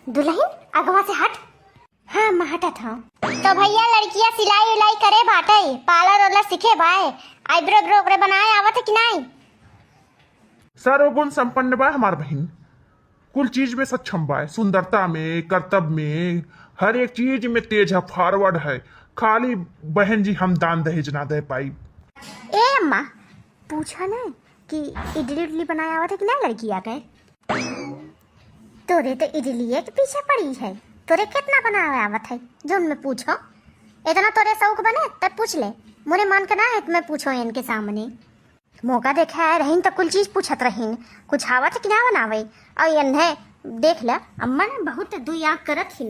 दुल्हन अगवा से हट। हाँ मैं हटा था। तो भैया लड़कियां सिलाई उलाई करे बाटे, पार्लर वाला सीखे बाय, आईब्रो ब्रो करे बनाए आवत है कि नहीं? सर्वगुण संपन्न बा हमार बहन, कुल चीज में सक्षम बा, सुंदरता में, कर्तव्य में, हर एक चीज में तेज है, फॉरवर्ड है। खाली बहन जी हम दान दहेज ना दे पाई। ए अम्मा पूछा ना कि इडली उडली बनाया आवत है कि नहीं लड़कियां के? तोरे तो इडली के पीछे पड़ी है, तोरे कितना बनाया आवत है जो उनमें पूछो। इतना तोरे शौक बने तब पूछ ले, मुझे मन करना है तुम्हें पूछो इनके सामने। मौका देखा है रहीन तो कुल चीज पूछत रहीन, कुछ आवत है कि ना बनावे। और इन्हें देख ला अम्मा ने बहुत दुआक करत ही,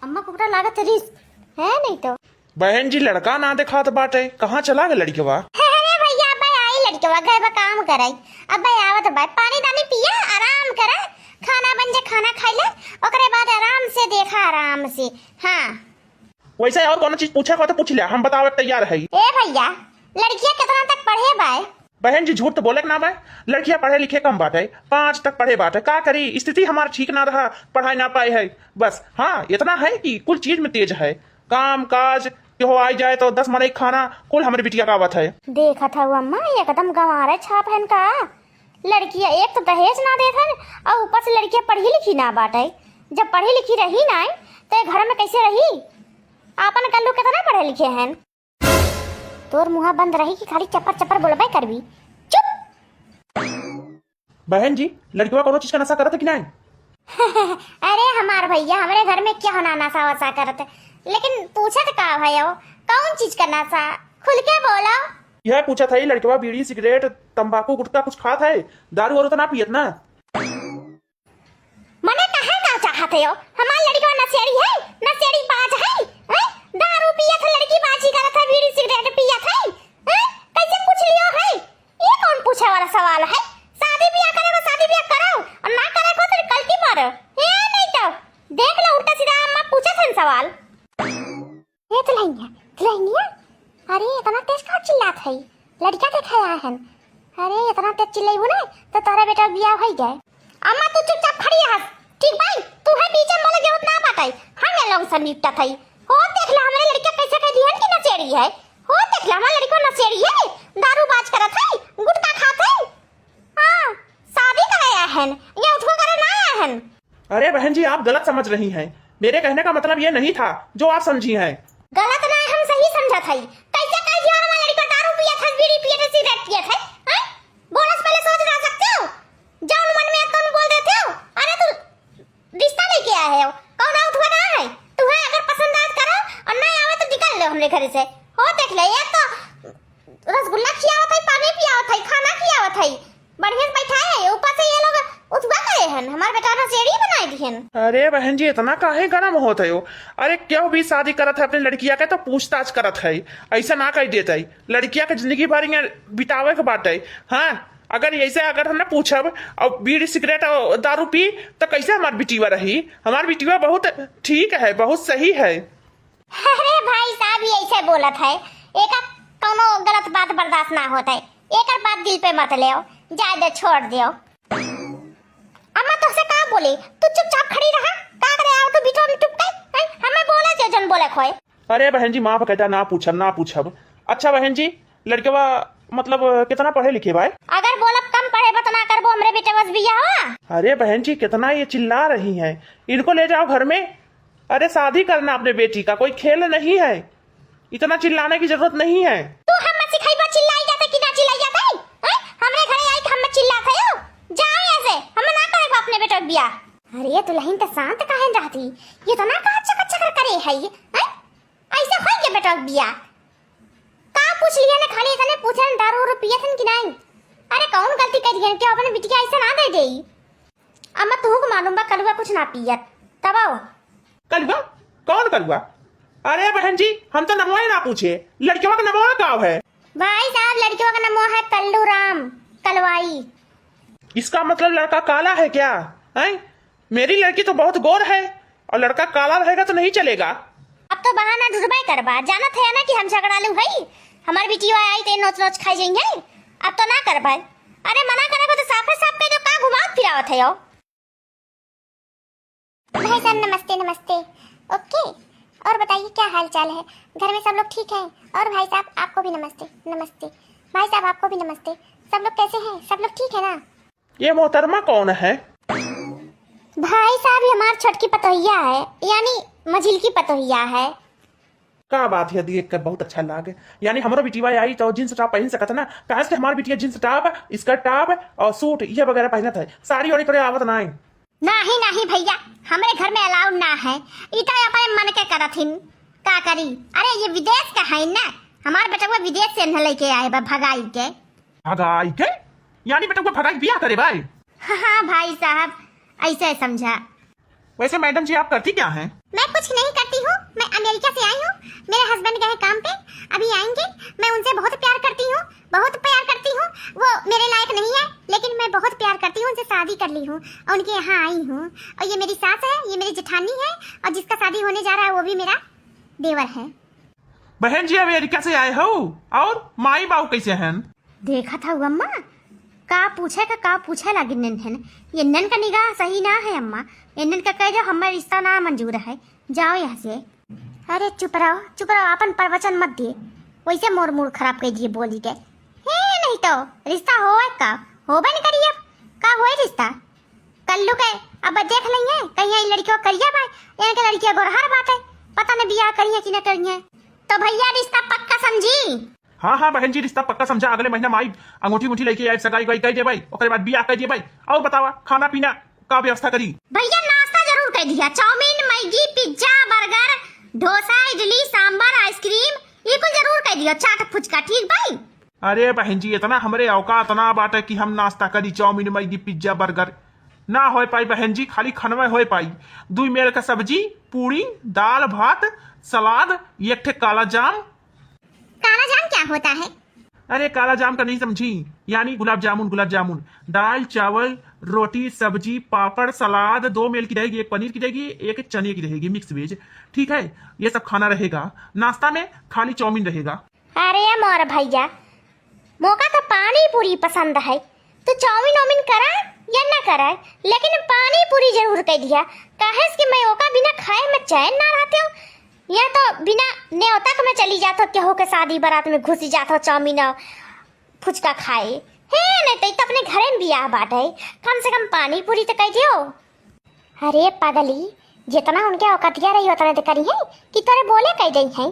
अम्मा को पूरा लागत रिस्क है नहीं तो। बहन जी लड़का ना दिखात बाटे, कहाँ चला गया लड़कवा? अरे भैया अब आई लड़कवा घर में काम कराई, अब आवत बा, पानी दानी पिया, आराम करा, खाना बन जा खाना खा ले, ओकरे बाद आराम से देखा आराम से। हाँ वैसे और कौन चीज पूछा तो पूछ लिया, हम बतावे तैयार है। ए भैया लड़कियां कितना तक पढ़े बाय? बहन जी झूठ तो बोले ना बा, लड़कियां पढ़े लिखे कम बाटे, 5 तक पढ़े बाटे। का करी, स्थिति हमारा ठीक ना रहा, पढ़ाई ना पाए है बस। हाँ इतना है कि कुल चीज में तेज है, काम काज हो आई जाए तो 10 मरे खाना कुल हमारी बिटिया का आवत है। देखा था वो अम्मा एकदम गंवारा छाप है इनका। लड़कियां एक तो दहेज ना देत है और ऊपर से लड़कियां पढ़ी लिखी ना बाटे। जब पढ़ी लिखी रही ना तो घर में कैसे रही? आपन कल्लू कितना पढ़े लिखे हैं? तोर मुंह बंद रही कि खाली चप्पर चप्पर बोलबे करबी? चुप। बहन जी लड़कियों कोनो चीज का नशा करत है कि नहीं? अरे हमार भैया हमारे घर में क्या होना नशा वसा करत है, लेकिन पूछत का भयो कौन चीज का नशा, खुल के बोलो। यह पूछा था लड़कियों बीड़ी सिगरेट तंबाकू गुटखा कुछ खात है, दारू वारू तो ना पियत ना? मने कहा का चाहते हो? हमार लड़की नशेड़ी है, नशेड़ी बाज है, दारू पियत है, लड़की बाजी करत है, बीड़ी सिगरेट पियत है, कैसे पूछ लियो है? ये कौन पूछे वाला सवाल है? शादी ब्याह करे तो शादी ब्याह करो और ना करे को तो गलती मारो। ये नहीं तो देख लो उल्टा सीधा अम्मा पूछे थे सवाल। ये तो लइनिया अरे इतना तेज का चिल्लात है, लड़का के खाया है। अरे इतना तेज चिल्लाइबो ना तो तारा बेटा ब्याह हो जाए। अम्मा तू चुपचाप खड़ी रह, ठीक भाई? तू है बीच में बोले जरूरत ना बाटाई, हम लोग सब निपटा थई। हो देख ला हमारे लड़का कैसे कह दिहन कि नशेड़ी है। हो देख ला हमारे लड़का नशेड़ी है, दारू बाज करत है, गुटखा खात है। हां शादी कराया है या उठो करे ना आया है। अरे बहन जी आप गलत समझ रही हैं, मेरे कहने का मतलब ये नहीं था जो आप समझी हैं। गलत ना हम सही समझा था। कैसे कह दिया हमारा लड़का दारू पिया था, बीड़ी पिया था, सिगरेट पिया था? हैं बोलस पहले सोच रह सकते हो, जान मन में तुम बोल देते हो। अरे तू रिश्ता लेके आए हो, कौन आउट हुआ ना है? तू है अगर पसंद आत करो और ना आवे तो निकल ले हमरे घर से। हो देख ले ये तो रसगुल्ला खियावत है, पानी पियावत है, खाना खियावत है, बढ़िया से बैठाए है, ऊपर से ये लोग उठवा गए हैं हमारे बेटा ना सेड़ी बनाई दिहन। अरे बहन जी इतना काहे गरम होते हो? अरे क्यों भी शादी करत है अपनी लड़किया के तो पूछताछ करत है, ऐसा ना कह देते है। लड़किया के जिंदगी भर बितावे के बात है। हाँ अगर ऐसे अगर हमने पूछब और बीड़ी सिगरेट और दारू पी तो कैसे हमारी बिटिया रही? हमारी बिटिया बहुत ठीक है, बहुत सही है। अरे भाई साहब ये ऐसे बोलत है, एक कोनो गलत बात बर्दाश्त ना होता है, एक बात दिल पे मत ले, जा दे छोड़ दियो। अम्मा तो से का बोले, तू चुपचाप खड़ी रहा, का करे आओ तो बीचो में चुप गई, हमें बोला जे जन बोले खोए। अरे बहन जी माफ कहता ना पूछब। अच्छा बहन जी लड़कवा मतलब कितना पढ़े लिखे भाई? अगर बोलब कम पढ़े बत ना करबो हमरे बेटे बस बिया हुआ। अरे बहन जी कितना ये चिल्ला रही हैं, इनको ले जाओ घर में। अरे शादी करना अपने बेटी का कोई खेल नहीं है, इतना चिल्लाने की जरूरत नहीं है। तू हम सिखाइबा चिल्लाई जाते कि ना चिल्लाई जाते हैं? हमरे घरे आई हम चिल्लाते हो, जाओ ऐसे हम ना करेबो अपने बेटे बिया। अरे तू लहिन त शांत काहे रहती, ये तो ना का चकर चकर करे है ये, ऐसे होई के बेटा बिया। का पूछ लिया ने खाली इतने पूछन दारू और पिए थन कि नहीं? अरे कौन गलती कर दिया कि अपने बिटिया ऐसे ना दे देई? अम्मा तू को मालूम बा कलुआ कुछ ना पियत तब आओ। कलुआ? कौन कलुआ? अरे बहन जी हम तो नमवा ना पूछे, लड़कियों का नमवा गाँव है। भाई साहब लड़कियों का नाम है कल्लू राम कलवाई। इसका मतलब लड़का काला है क्या? है मेरी लड़की तो बहुत गोर है और लड़का काला रहेगा तो नहीं चलेगा। अब तो बहाना ढूंढबे करबा, जानत है ना कि हम झगड़ालू हई, हमार बिटिया आई ते नोच नोच खाई जाएंगे, अब तो ना करबा। अरे मना करे तो साफे साफ पे जो का घुमात फिरावत है यो। भाई साहब नमस्ते नमस्ते। ओके, और बताइए क्या हाल चाल है? घर में सब लोग ठीक हैं? और भाई साहब आपको भी नमस्ते नमस्ते। भाई साहब आपको भी नमस्ते। सब लोग कैसे हैं? सब लोग ठीक है ना? ये मोहतरमा कौन है? भाई साहब ये हमारी छोटकी पतोहिया है, यानी मझिल की पतोहिया है। का बात है, देख कर बहुत अच्छा लागे। यानी हमारा बिटिया आई तो जींस टॉप पहन सकत ना? कहा से हमारी बिटिया जींस टॉप, स्कर्ट टॉप और सूट ये वगैरह पहनत है, साड़ी वाड़ी करे आवत ना है। नहीं नहीं भैया, हमारे घर में अलाउड ना है। इतना अपने मन के करथिन का करी। अरे ये विदेश का है ना, हमारे बेटा को विदेश से न लेके आए बा भगाई के। भगाई के? यानी बेटा को भगाई बिया करे भाई? हाँ भाई साहब ऐसे समझा। वैसे मैडम जी आप करती क्या हैं? मैं कुछ नहीं करती हूँ, मैं अमेरिका से आई हूँ। मेरे हस्बैंड गए काम पे, अभी आएंगे। मैं उनसे बहुत प्यार करती हूँ, बहुत प्यार करती हूँ। वो मेरे लायक नहीं है, लेकिन मैं बहुत प्यार करती हूँ। उनसे शादी कर ली हूँ और उनके यहाँ आई हूँ। और ये मेरी सास है, ये मेरी जेठानी है, और जिसका शादी होने जा रहा है वो भी मेरा देवर है। बहन जी अमेरिका से आए हो, और माई बाबू कैसे हैं? देखा था अम्मा का पूछे लगी नन ये नन का निगाह सही ना है अम्मा। ये नन का कह दो हमारा रिश्ता ना मंजूर है, जाओ यहाँ से। अरे चुप रहो, अपन प्रवचन मत दिए। वैसे मोर मूड खराब कर दिए बोली के। हे नहीं तो रिश्ता होवे का होबे न करिए का होए रिश्ता कल्लू के। अब देख लेंगे कहीं लड़कियों करिए भाई, इनके लड़कियां गोरहर बात है, पता नहीं बियाह करिए कि न करिए। तो भैया रिश्ता पक्का समझी? हाँ बहन जी रिश्ता पक्का समझा। अगले महीना माई अंगूठी लेके आए, सगाई कह दे भाई, ओकरे बाद बियाह कह दिए भाई। और बतावा खाना पीना का व्यवस्था करी? भैया नाश्ता जरूर कर दिया, chow mein Maggi pizza burger dosa idli sambar ice cream ये कुल जरूर कर दिया, चाट फुचका। ठीक भाई? अरे बहन जी इतना हमरे औकात ना बाटे कि हम नाश्ता करी चाउमीन मैगी पिज्जा बर्गर ना हो पाई बहन जी। खाली खनवा हो पाई, 2 मेल का सब्जी पूरी दाल भात सलाद एक ठे काला जाम। काला जाम क्या होता है? अरे काला जाम का नहीं समझी? यानी गुलाब जामुन, दाल चावल रोटी सब्जी पापड़ सलाद 2 मेल की रहेगी, एक पनीर की रहेगी एक चने की रहेगी मिक्स वेज। ठीक है, ये सब खाना रहेगा। नाश्ता में खाली चाउमीन रहेगा। अरे मोर भैया मौका तो पानी पूरी पसंद है, तो चाउमीन करा या ना करा, लेकिन पानी पूरी जरूर कर दिया। काहे कि मैं ओका बिना खाए में चैन ना रहते हो। या तो बिना न्योता के मैं चली जाता केहू के शादी बारात में घुसी जाता चाउमीन फुचका खाए। हे नहीं तो अपने घरे में बियाह बाटे, कम से कम पानी पूरी तो कह दियो। अरे पागली जितना उनके औकातिया रही उतना तो करी है कि तोरे बोले कह गई है।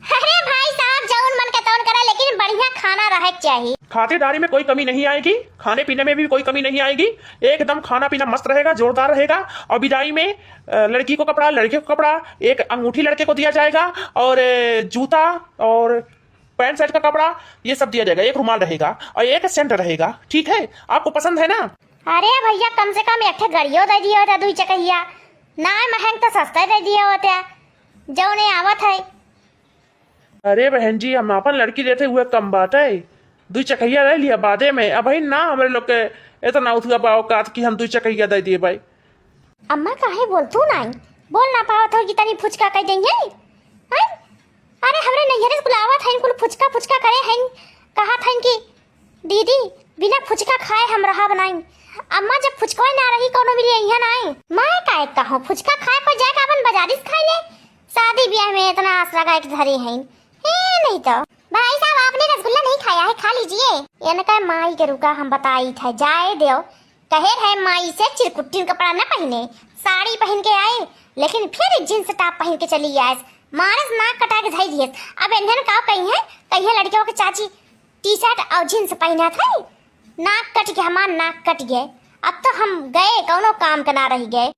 अरे भाई साहब जौन मन का तौन करा, लेकिन बढ़िया खाना रहे चाहिए। खातिरदारी में कोई कमी नहीं आएगी, खाने पीने में भी कोई कमी नहीं आएगी। एकदम खाना पीना मस्त रहेगा, जोरदार रहेगा। और विदाई में लड़की को कपड़ा लड़के को कपड़ा, एक अंगूठी लड़के को दिया जाएगा और जूता और पैंट शर्ट का कपड़ा ये सब दिया जाएगा। एक रुमाल रहेगा और एक सेंटर रहेगा। ठीक है, आपको पसंद है ना? अरे भैया कम से कम एक गाड़ियों दे दिया होता, 2 चकहिया ना महंग तो सस्ता दे दिया होता जौने आवत है। अरे बहन जी हम अपन लड़की देते हुए कम बात है, 2 चकहिया ले लिया बादे में। अब भाई ना हमारे लोग के इतना उठा औकात कि हम 2 चकहिया दे दिए भाई। अम्मा काहे बोलतू नहीं? बोल ना पावत हो कि तनी फुचका कह देंगे हैं? अरे हमरे नैहरे से बुलावा था इनको फुचका करे हैं। कहा था कि दीदी बिना फुचका खाए हम रहा बनाई। अम्मा जब फुचका ना रही कोनो भी यहाँ ना आई, मैं काहे कहूं फुचका खाए पर जाके अपन बाजारी से खाई ले। शादी ब्याह में इतना आस लगा के धरे हैं। नहीं तो भाई साहब आपने रसगुल्ला नहीं खाया है, खा लीजिए। इनका माई के रुका हम बताई था जाए देव कहे है माई से चिरकुट्टी कपड़ा न पहने, साड़ी पहन के आए, लेकिन फिर जींस टॉप पहन के चली आए। मारस नाक कटा के धई दिए। अब इन्हन का कही है लड़कियों के चाची टी शर्ट और जींस पहना था, नाक कट गया, हमार नाक कट गए। अब तो हम गए कौनो काम के ना रह गए।